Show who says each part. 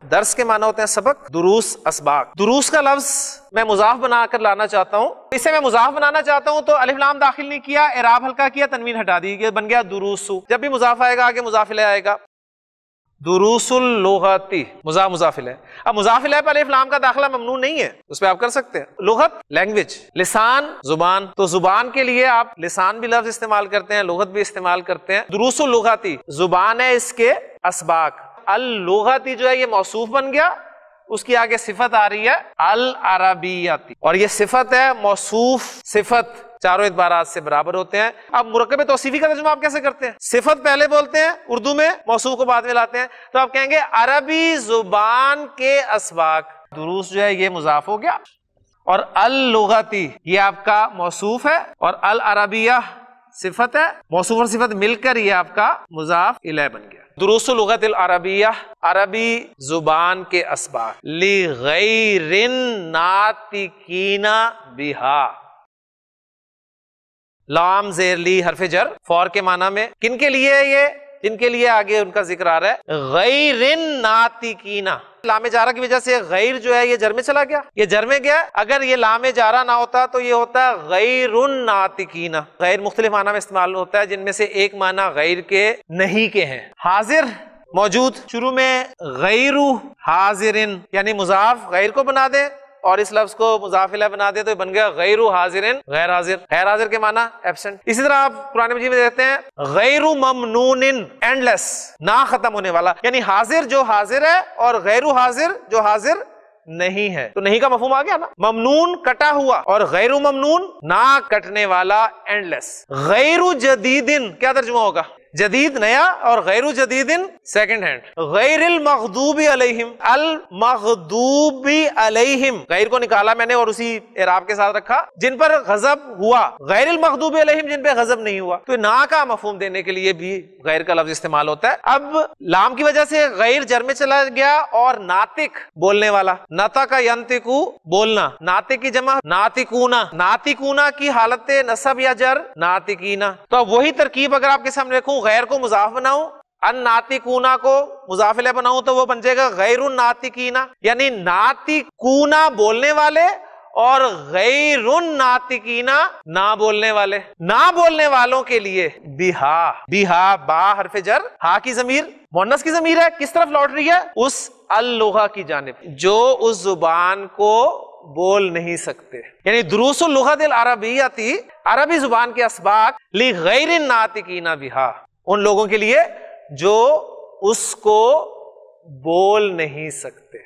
Speaker 1: درس کے معنی ہوتے ہیں سبق، دروس اسباق۔ دروس کا لفظ میں مضاف بنا کر لانا چاہتا ہوں، اسے میں مضاف بنانا چاہتا ہوں تو الف لام داخل نہیں کیا، اعراب ہلکا کیا، تنوین ہٹا دی، یہ بن گیا دروسو۔ جب بھی مضاف آئے گا آگے مضاف الیہ آئے گا، دروس اللغتی، مضاف الیہ۔ اب مضاف الیہ پر الف لام کا داخلہ ممنوع نہیں ہے، اس پہ آپ کر سکتے ہیں۔ لغت لینگویج، لسان زبان، تو زبان کے لیے آپ لسان بھی لفظ استعمال کرتے ہیں، لغت بھی استعمال کرتے ہیں۔ دروس اللغتی زبان ہے، اس کے اسباق۔ اللغتی جو ہے یہ موصوف بن گیا، اس کی آگے صفت آ رہی ہے العربیتی، اور یہ صفت ہے موصوف صفت، چاروں اعتبارات سے برابر ہوتے ہیں۔ اب مرکب توصیفی کا ترجمہ آپ کیسے کرتے ہیں؟ صفت پہلے بولتے ہیں اردو میں، موصوف کو بعد میں لاتے ہیں، تو آپ کہیں گے عربی زبان کے اسباق۔ دروس جو ہے یہ مضاف ہو گیا، اور اللغتی یہ آپ کا موصوف ہے، اور العربیہ صفت ہے، موصوف اور صفت مل کر یہ آپ کا مضاف الیہ بن گیا۔ دروس اللغت العربیہ، عربی زبان کے اسباق، لغیر الناطقین بہا، لام زیر لی حرف جر فور کے معنی میں، کن کے لیے ہے یہ؟ جن کے لیے آگے ان کا ذکر آ رہا ہے، غیر الناطقین۔ لام جارہ کی وجہ سے غیر جو ہے یہ جر میں چلا گیا، یہ جر میں گیا، اگر یہ لام جارہ نہ ہوتا تو یہ ہوتا ہے غیر الناطقین۔ غیر مختلف معنی میں استعمال ہوتا ہے، جن میں سے ایک معنی غیر کے نہیں کے ہیں۔ حاضر موجود، شروع میں غیر حاضرن یعنی مضاف غیر کو بنا دیں اور اس لفظ کو مضاف الیہ بنا دے تو بن گیا غیر حاضرن، غیر حاضر۔ غیر حاضر کے معنی ایبسنٹ۔ اسی طرح آپ قرآن مجید میں دیکھتے ہیں غیر ممنون، اینڈ لیس، نہ ختم ہونے والا، یعنی حاضر جو حاضر ہے اور غیر حاضر جو حاضر نہیں ہے، تو نہیں کا مفہوم آ گیا نا۔ ممنون کٹا ہوا اور غیر ممنون نہ کٹنے والا، اینڈ لیس۔ غیر جدیدن کیا ترجمہ ہوگا؟ جدید نیا، اور غیر جدید سیکنڈ ہینڈ۔ غیر المغضوب علیہم، المغضوب علیہم، غیر کو نکالا میں نے اور اسی اعراب کے ساتھ رکھا، جن پر غضب ہوا، غیر المغضوب علیہم جن پہ غضب نہیں ہوا، تو نا کا مفہوم دینے کے لیے بھی غیر کا لفظ استعمال ہوتا ہے۔ اب لام کی وجہ سے غیر جر میں چلا گیا، اور ناطق بولنے والا، نطق ینطقو بولنا، ناطق کی جمع ناطقونا، ناطقونا کی حالت نصب یا جر ناطقینا۔ تو اب وہی ترکیب اگر آپ کے سامنے رکھوں، غیر کو مضاف بناؤں، الناطقونا کو مضاف الیہ بناؤں، تو وہ بن جائے گا غیر الناطقینا، یعنی ناطقونا بولنے والے اور غیر الناطقینا نہ بولنے والے۔ نہ بولنے والوں کے لیے بہا، بہا با حرف جر، ہا کی ضمیر مؤنث کی ضمیر ہے، کس طرف لوٹ رہی ہے؟ اس اللغہ کی جانب جو اس زبان کو بول نہیں سکتے، یعنی دروس اللغت العربیتی، عربی زبان کے اسباق، لغیر الناطقین بہا، ان لوگوں کے لیے جو اس کو بول نہیں سکتے۔